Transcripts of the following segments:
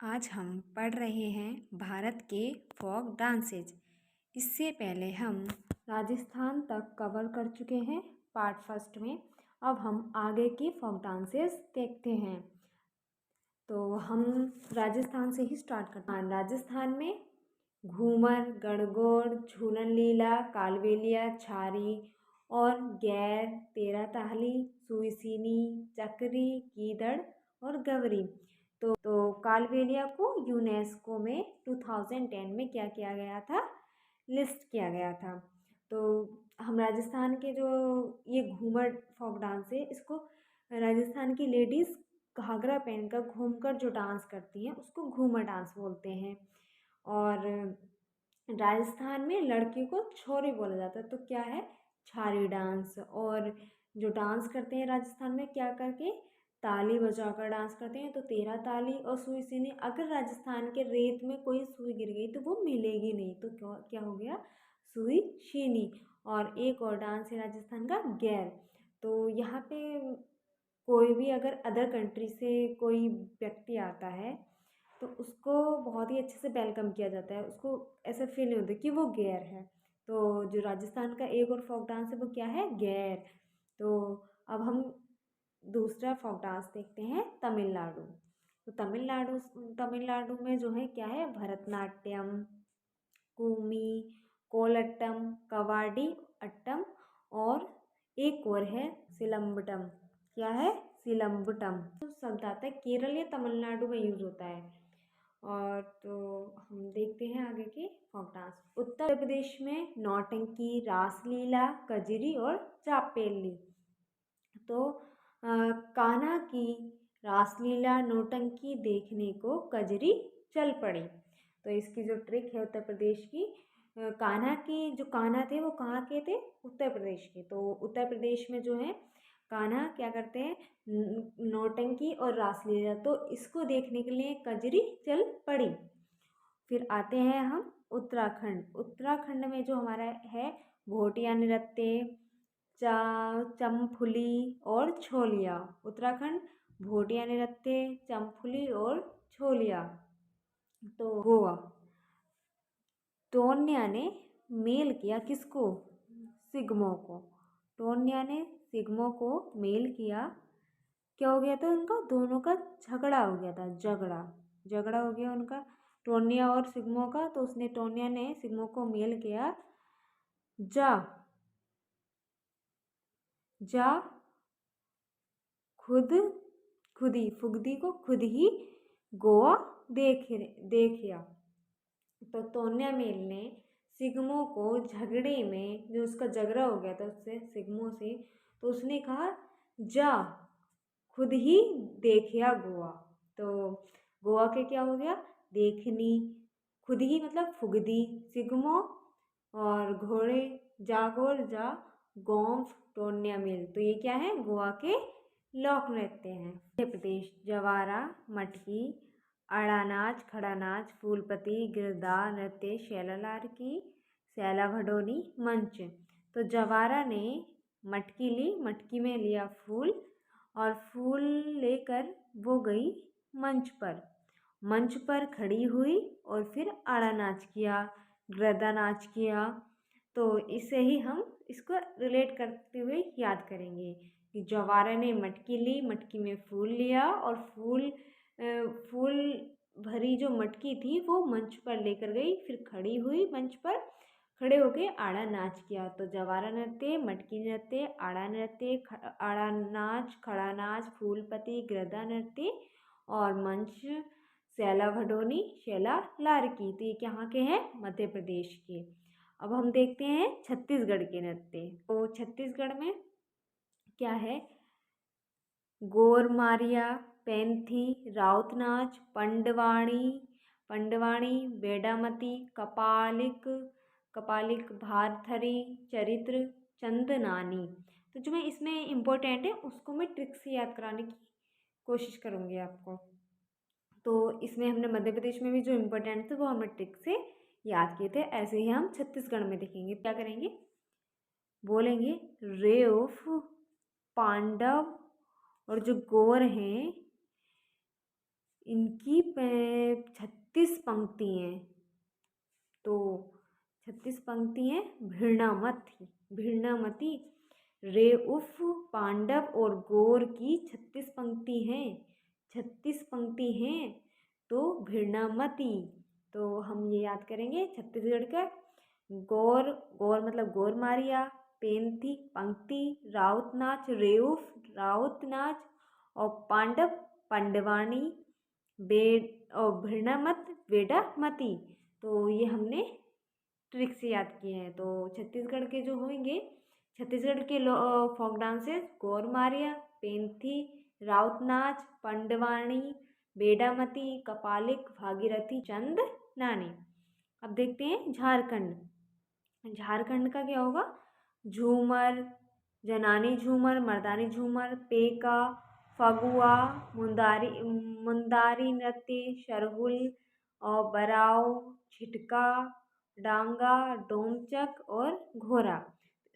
आज हम पढ़ रहे हैं भारत के फोक डांसेज। इससे पहले हम राजस्थान तक कवर कर चुके हैं पार्ट फर्स्ट में। अब हम आगे के फोक डांसेस देखते हैं। तो हम राजस्थान से ही स्टार्ट करते हैं। राजस्थान में घूमर, गणगौर, झूलन लीला, कालबेलिया, छारी और गैर, तेरह ताली, सुईसीनी, चक्री, गीदड़ और गवरी। तो कालबेलिया को यूनेस्को में 2010 में क्या किया गया था, लिस्ट किया गया था। तो हम राजस्थान के जो ये घूमर फोक डांस है, इसको राजस्थान की लेडीज़ घाघरा पहनकर घूमकर जो डांस करती हैं उसको घूमर डांस बोलते हैं। और राजस्थान में लड़की को छोरी बोला जाता है, तो क्या है, छारी डांस। और जो डांस करते हैं राजस्थान में क्या करके, ताली बजाकर डांस करते हैं। तो तेरह ताली और सुई सीनी, अगर राजस्थान के रेत में कोई सुई गिर गई तो वो मिलेगी नहीं, तो क्या हो गया, सुई शीनी। और एक और डांस है राजस्थान का गैर। तो यहाँ पे कोई भी अगर अदर कंट्री से कोई व्यक्ति आता है तो उसको बहुत ही अच्छे से वेलकम किया जाता है, उसको ऐसा फील नहीं होता कि वो गैर है। तो जो राजस्थान का एक और फोक डांस है वो क्या है, गैर। तो अब हम दूसरा फोक डांस देखते हैं, तमिलनाडु। तो तमिलनाडु में जो है क्या है, भरतनाट्यम, कूमी, कोलट्टम, कवाडी अट्टम और एक और है सिलम्बटम। क्या है, सिलम्बटम। तो शब्द आता है केरल या तमिलनाडु में यूज होता है। और तो हम देखते हैं आगे के फोक डांस। उत्तर प्रदेश में नौटंकी, रासलीला, कजरी और चापेली। तो कान्हा की रासलीला नौटंकी देखने को कजरी चल पड़ी। तो इसकी जो ट्रिक है उत्तर प्रदेश की, कान्हा की जो कान्हा थे वो कहाँ के थे, उत्तर प्रदेश के। तो उत्तर प्रदेश में जो है कान्हा क्या करते हैं, नौटंकी और रासलीला, तो इसको देखने के लिए कजरी चल पड़ी। फिर आते हैं हम उत्तराखंड। उत्तराखंड में जो हमारा है भोटिया नृत्य, चमफुली और छोलिया। उत्तराखंड, भोटिया नृत्य, चमफुली और छोलिया। तो गोवा, टोन्या ने मेल किया किसको, सिग्मो को। टोन्या ने सिग्मो को मेल किया। क्या हो गया था उनका, दोनों का झगड़ा हो गया था, झगड़ा हो गया उनका, टोन्या और सिग्मो का। तो उसने, टोन्या ने सिग्मो को मेल किया, जा जा फुगदी को खुद ही गोवा देखिया। तो टोन्या मेल ने सिग्मो को झगड़े में, जो उसका झगड़ा हो गया था उससे, सिग्मो से, तो उसने कहा जा खुद ही देखिया गोवा। तो गोवा के क्या हो गया, देखनी, खुद ही मतलब फुगदी, सिग्मो और घोड़े, जागोर जा गोम्फ टोन्या मिल। तो ये क्या है, गोवा के लोक नृत्य हैं। मध्य प्रदेश, जवारा, मटकी, अड़ा नाच, खड़ा नाच, फूलपति, गिरदार नृत्य, शैला की, सैला भडोली, मंच। तो जवारा ने मटकी ली, मटकी में लिया फूल और फूल लेकर वो गई मंच पर खड़ी हुई और फिर आड़ा नाच किया, गरदा नाच किया। तो इससे ही हम इसको रिलेट करते हुए याद करेंगे कि जवारा ने मटकी ली, मटकी में फूल लिया और फूल भरी जो मटकी थी वो मंच पर लेकर गई, फिर खड़ी हुई मंच पर, खड़े होके आड़ा नाच किया। तो जवारा नृत्य, मटकी नृत्य, आड़ा नृत्य, आड़ा नाच, खड़ा नाच, फूलपति, गरदा नृत्य और मंच, सैला भडोनी, शैला लारकी। तो ये कहाँ के हैं, मध्य प्रदेश के। अब हम देखते हैं छत्तीसगढ़ के नृत्य। तो छत्तीसगढ़ में क्या है, गोरमारिया, पैंथी, राउत नाच, पंडवाणी, बेडामती, कपालिक, भारथरी, चरित्र, चंदनानी। तो जो मैं इसमें इम्पोर्टेंट है उसको मैं ट्रिक से याद कराने की कोशिश करूँगी आपको। तो इसमें हमने मध्य प्रदेश में भी जो इम्पोर्टेंट थे वो हमें ट्रिक से याद किए थे। ऐसे ही हम छत्तीसगढ़ में देखेंगे, क्या करेंगे, बोलेंगे रेफ, पांडव और जो गोर हैं इनकी 36 पंक्ति हैं। तो 36 पंक्ति हैं। भिन्नामती रेउफ पांडव और गौर की 36 पंक्ति हैं। 36 पंक्ति हैं तो भिन्नामती। तो हम ये याद करेंगे छत्तीसगढ़ का। गौर, गौर मतलब गौर मारिया, पेंथी पंक्ति, राउत नाच रेउफ राउत नाच, और पांडव पांडवानी, बेड और भिन्नामत वेडामती। तो ये हमने ट्रिक से याद किए हैं। तो छत्तीसगढ़ के जो होंगे, छत्तीसगढ़ के फोक डांसेस गौर मारिया, पेंथी, राउत नाच, पंडवानी, बेडामती, कपालिक, भागीरथी, चंद नानी। अब देखते हैं झारखंड। झारखंड का क्या होगा? झूमर, जनानी झूमर, मर्दानी झूमर, पेका, फगुआ, मुंदारी नृत्य, सरहुल और बराव, छिटका, डांगा, डोमचक और घोरा।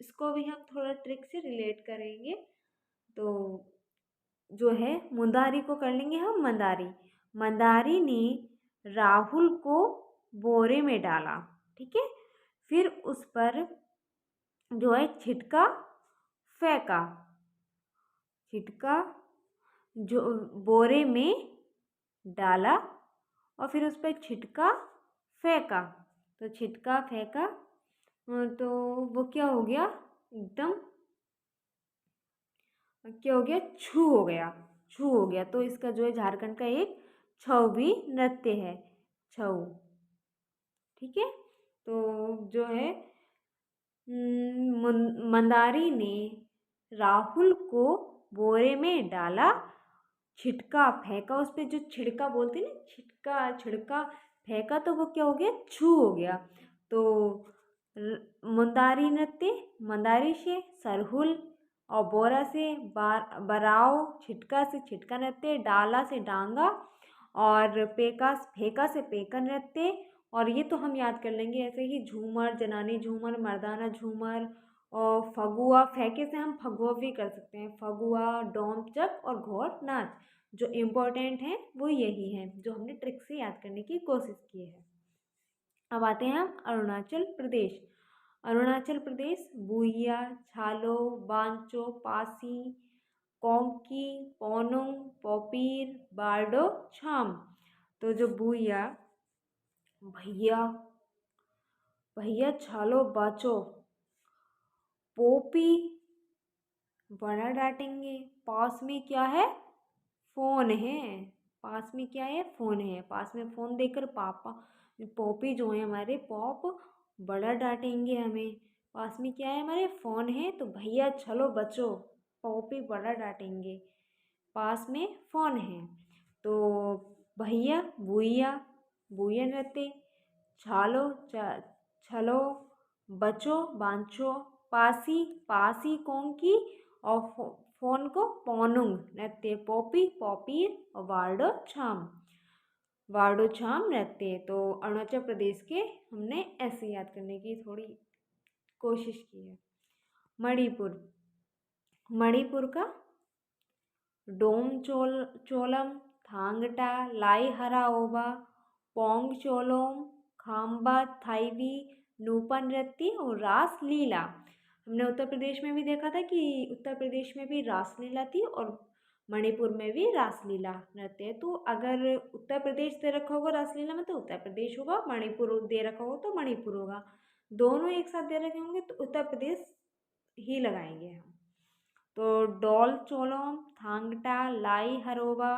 इसको भी हम थोड़ा ट्रिक से रिलेट करेंगे। तो जो है मुंदारी को कर लेंगे हम मंदारी। मंदारी ने राहुल को बोरे में डाला, ठीक है। फिर उस पर जो है छिटका फेंका, छिटका जो बोरे में डाला और फिर उस पर छिटका फेंका। तो छिटका फेंका तो वो क्या हो गया? एकदम क्या हो गया? छू हो गया, छू हो गया। तो इसका जो है झारखंड का एक छौवी नृत्य है, छऊ, ठीक है। तो जो है मंदारी ने राहुल को बोरे में डाला, छिटका फेंका, उस पर जो छिड़का बोलते ना, छिटका छिड़का फेंका, तो वो क्या हो गया? छू हो गया। तो मुंदारी नृत्य मंदारी से, सरहुल और बोरा से बराव, छिटका से छिटका नृत्य, डाला से डांगा और पेका फेंका से पेका नृत्य। और ये तो हम याद कर लेंगे। ऐसे ही झूमर, जनानी झूमर, मर्दाना झूमर और फगुआ, फेंके से हम फगुआ भी कर सकते हैं। फगुआ, डोमचक और घोर नाच। जो इम्पोर्टेंट है वो यही है जो हमने ट्रिक से याद करने की कोशिश की है। अब आते हैं हम अरुणाचल प्रदेश। अरुणाचल प्रदेश बुइया, छालो, बांचो, पासी, कोंकी, पोनुंग, पोपीर, बारडो, छाम। तो जो बुइया, भैया, भैया छालो बाचो, पोपी बड़ा डांटेंगे, पास में क्या है? फोन है। पास में क्या है? फोन है। पास में फोन देकर पापा पोपी जो है हमारे पॉप बड़ा डांटेंगे हमें। पास में क्या है? हमारे फोन है। तो भैया चलो बचो, पोपी बड़ा डांटेंगे, पास में फोन है। तो भैया बुइया, बुइया नृत्य, छालो छलो, बचो बांचो, पासी पासी कोंकी और फोन को पोनुंग नृत्य, पोपी पॉपीर और वार्डो छाम, वार्डो छाम नृत्य। तो अरुणाचल प्रदेश के हमने ऐसे याद करने की थोड़ी कोशिश की है। मणिपुर, मणिपुर का डोम चोलम, थांगटा, लाई हराओबा, पोंग चोलोम, खाम्बा थाईवी, नूपा नृत्य और रास लीला। हमने उत्तर प्रदेश में भी देखा था कि उत्तर प्रदेश में भी रासलीला थी और मणिपुर में भी रासलीला नृत्य है। तो अगर उत्तर प्रदेश दे रखा होगा रासलीला में तो उत्तर प्रदेश होगा, मणिपुर दे रखा होगा तो मणिपुर होगा। दोनों एक साथ दे रखे होंगे तो उत्तर प्रदेश ही लगाएंगे हम। तो डोल चोलोम, थांगटा, लाई हरोबा,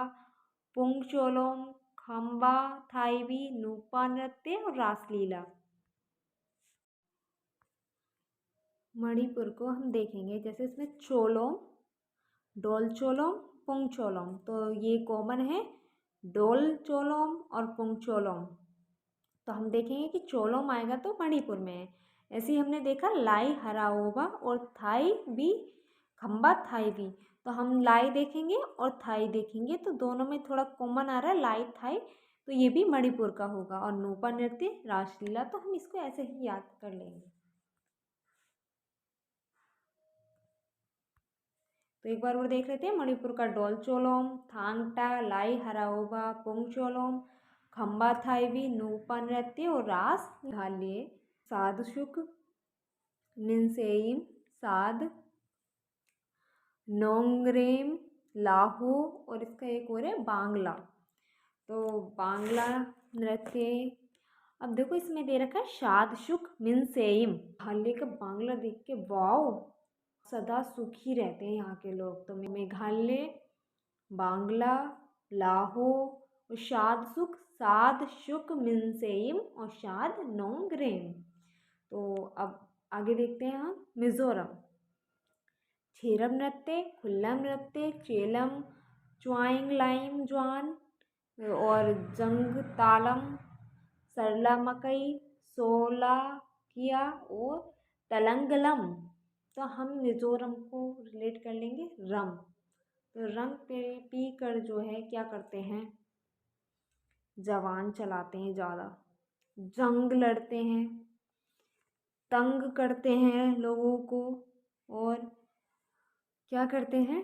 पुंग चोलोम, खम्बा थाईवी, नूपा नृत्य और रासलीला। मणिपुर को हम देखेंगे, जैसे इसमें चोलोम, डोल चोलोम, पुंग चोलोम। तो ये कॉमन है, डोल चोलोम और पुंग चोलोम। तो हम देखेंगे कि चोलोम आएगा तो मणिपुर में है। ऐसे ही हमने देखा लाई हराओबा और थाई भी, खम्बा थाई भी। तो हम लाई देखेंगे और थाई देखेंगे तो दोनों में थोड़ा कॉमन आ रहा है, लाई थाई। तो ये भी मणिपुर का होगा। और नूपा नृत्य, रासलीला, तो हम इसको ऐसे ही याद कर लेंगे। तो एक बार और देख लेते हैं। मणिपुर का डोलचोलोम, थांगटा, लाई हराओबा, पुंगचोलोम, खम्बा थाईवी, नूपा नृत्य और रास मेघालय, सादशुक, मिनसेइम, साद, नोंगरेम, लाहो और इसका एक और है बांग्ला। तो बांग्ला नृत्य, अब देखो इसमें दे रखा है शादशुक मिनसेइम। मेघालय का बांग्ला देख के वाओ, सदा सुखी रहते हैं यहाँ के लोग। तो मेघालय, बांग्ला, लाहो और साद शुक मिनसेइम और शाद नोंगरेम। तो अब आगे देखते हैं हम मिजोरम। छेरम नृत्य, खुल्लम नृत्य, चेलम, च्वाइंग लाइम ज्वान और जंग तालम, सरला मकई, सोला किया और तलंगलम। तो हम मिजोरम को रिलेट कर लेंगे रम। तो रंग पे पी कर जो है क्या करते हैं, जवान चलाते हैं ज़्यादा, जंग लड़ते हैं, तंग करते हैं लोगों को और क्या करते हैं,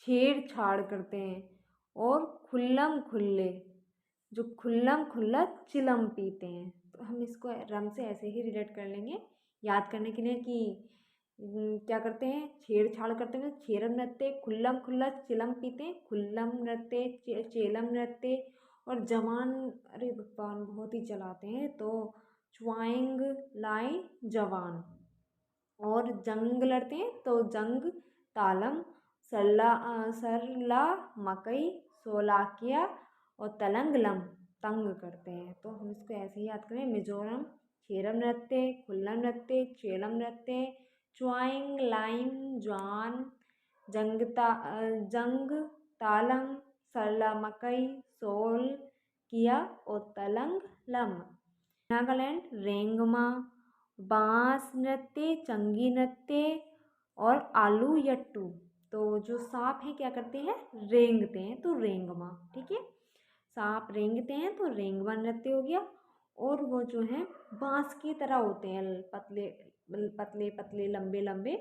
छेड़छाड़ करते हैं और खुल्लम खुल्ले, जो खुल्लम खुल्ला चिलम पीते हैं। तो हम इसको रम से ऐसे ही रिलेट कर लेंगे याद करने के लिए कि क्या करते हैं, छेड़छाड़ करते हैं। छेरम नृत्य, खुल्लम खुल्ला चिलम पीते हैं, खुल्लम नृत्य, चेलम नृत्य और जवान, अरे भगवान बहुत ही चलाते हैं। तो च्वाइंग लाई जवान और जंग लड़ते हैं तो जंग तालम, सरला मकई, सोलाकिया और तलंगलम तंग करते हैं। तो हम इसको ऐसे ही याद करें, मिजोरम छेरम नृत्य, खुल्लम नृत्य, चेलम नृत्य, च्वाइंग लाइम ज्वान, जंग तालम, सरला मकई, सोल किया और तलंग लम। नागालैंड रेंगमा, बांस नृत्य, चंगी नृत्य और आलू यट्टू। तो जो सांप है क्या करते हैं, रेंगते हैं, तो रेंगमा। ठीक है, सांप रेंगते हैं तो रेंगमा नृत्य हो गया। और वो जो है बांस की तरह होते हैं, पतले पतले पतले लंबे लंबे,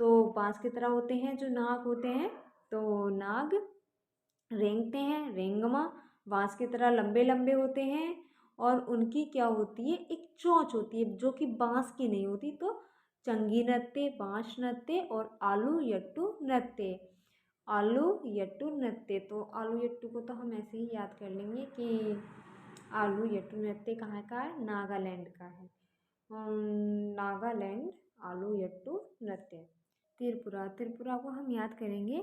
तो बांस की तरह होते हैं जो नाग होते हैं, तो नाग रेंगते हैं, रेंगमा बांस की तरह लंबे लंबे होते हैं और उनकी क्या होती है, एक चोंच होती है जो कि बांस की नहीं होती। तो चंगी नृत्य, बांस नृत्य और आलू यट्टू नृत्य। आलू यट्टू नृत्य, तो आलू यट्टू को तो हम ऐसे ही याद कर लेंगे कि आलू यट्टू नृत्य कहाँ का है, नागालैंड का है। नागालैंड आलू यट्टू नृत्य। त्रिपुरा, त्रिपुरा को हम याद करेंगे,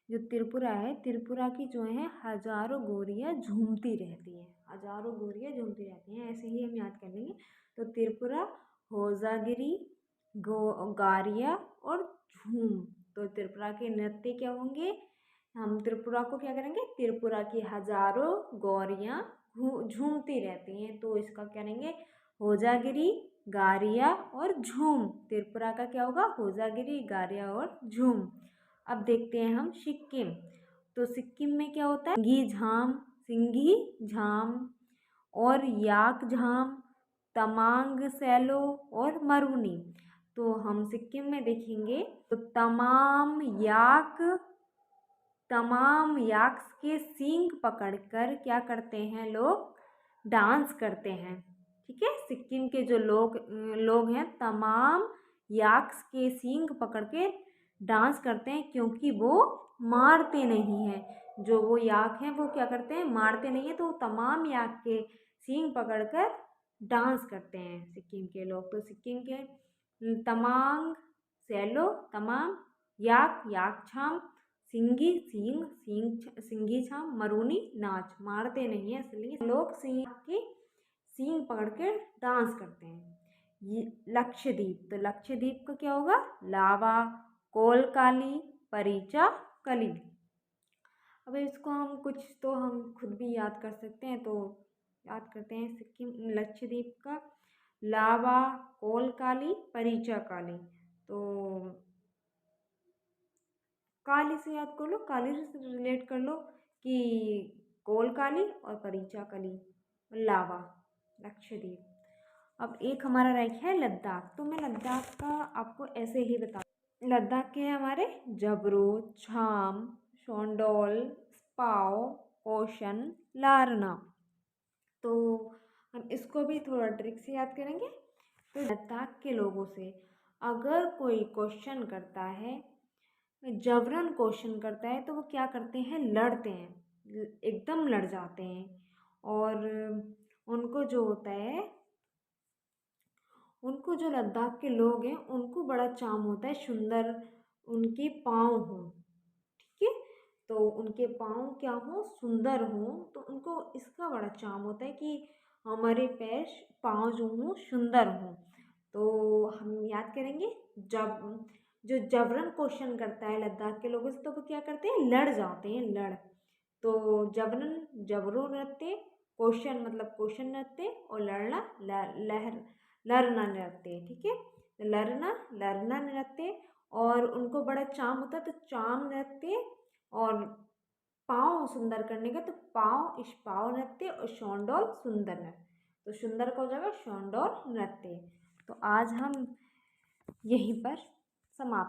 जो त्रिपुरा है, त्रिपुरा की जो है हजारों गोरियाँ झूमती रहती हैं, हजारों गोरियाँ झूमती रहती हैं, ऐसे ही हम याद कर लेंगे। तो त्रिपुरा, होजागिरी, गारिया और झूम। तो त्रिपुरा के नृत्य क्या होंगे, हम त्रिपुरा को क्या करेंगे, त्रिपुरा की हजारों गौरियाँ झूमती रहती हैं, तो इसका क्या करेंगे, होजागिरी, गारिया और झूम। त्रिपुरा का क्या होगा, होजागिरी, गारिया और झूम। अब देखते हैं हम सिक्किम। तो सिक्किम में क्या होता है, सिंघी झाम और याक झाम, तमांग सैलो और मरूनी। तो हम सिक्किम में देखेंगे तो तमाम याक्स के सींग पकड़कर क्या करते हैं, लोग डांस करते हैं। ठीक है, सिक्किम के जो लोग हैं तमाम याक्स के सींग पकड़ के डांस करते हैं, क्योंकि वो मारते नहीं हैं। जो वो याक हैं वो क्या करते हैं, मारते नहीं हैं, तो तमाम याक के सींग पकड़कर डांस करते हैं सिक्किम के लोग। तो सिक्किम के तमांग सैलो, तमाम याक, याक छाम, सिंगी छाम, मरूनी नाच, मारते नहीं है इसलिए लोग सींग पकड़ के डांस करते हैं। ये लक्षद्वीप, तो लक्षद्वीप का क्या होगा, लावा, कोलकाली, परिचा कली। अब इसको हम खुद भी याद कर सकते हैं, तो याद करते हैं सिक्किम लक्षद्वीप का, लावा, कोलकाली, परिचा काली। तो काली से याद कर लो, काली से रिलेट कर लो कि कोलकाली और परिचा कली, लावा, लक्षद्वीप। अब एक हमारा रह गया है लद्दाख। तो मैं लद्दाख का आपको ऐसे ही बता, लद्दाख के हैं हमारे जबरू, छाम, शोंडोल, स्पाओ, कोशन, लारना। तो हम इसको भी थोड़ा ट्रिक से याद करेंगे। तो लद्दाख के लोगों से अगर कोई क्वेश्चन करता है, जबरन क्वेश्चन करता है, तो वो क्या करते हैं, लड़ते हैं, एकदम लड़ जाते हैं। और उनको जो होता है, उनको जो लद्दाख के लोग हैं उनको बड़ा चाम होता है सुंदर उनके पाँव हों, ठीक है। तो उनके पाँव क्या हो, सुंदर हो, तो उनको इसका बड़ा चाम होता है कि हमारे पैर पाँव जो हों सुंदर हों। तो हम याद करेंगे, जब जो जबरन क्वेश्चन करता है लद्दाख के लोगों से, तो वो क्या करते हैं, लड़ जाते हैं, लड़। तो जबरन जबरू नृत्य, क्वेश्चन मतलब क्वेश्चन नृत्य, और लड़ना लहर लड़ना नृत्य, ठीक है। तो लड़ना लड़ना नृत्य, और उनको बड़ा चाम होता है, तो चाम नृत्य। और पाँव सुंदर करने का, तो पाँव इश्पाव नृत्य, और शोंडोल सुंदर नृत्य। तो सुंदर का हो जाएगा शोंडोल नृत्य। तो आज हम यहीं पर समाप्त।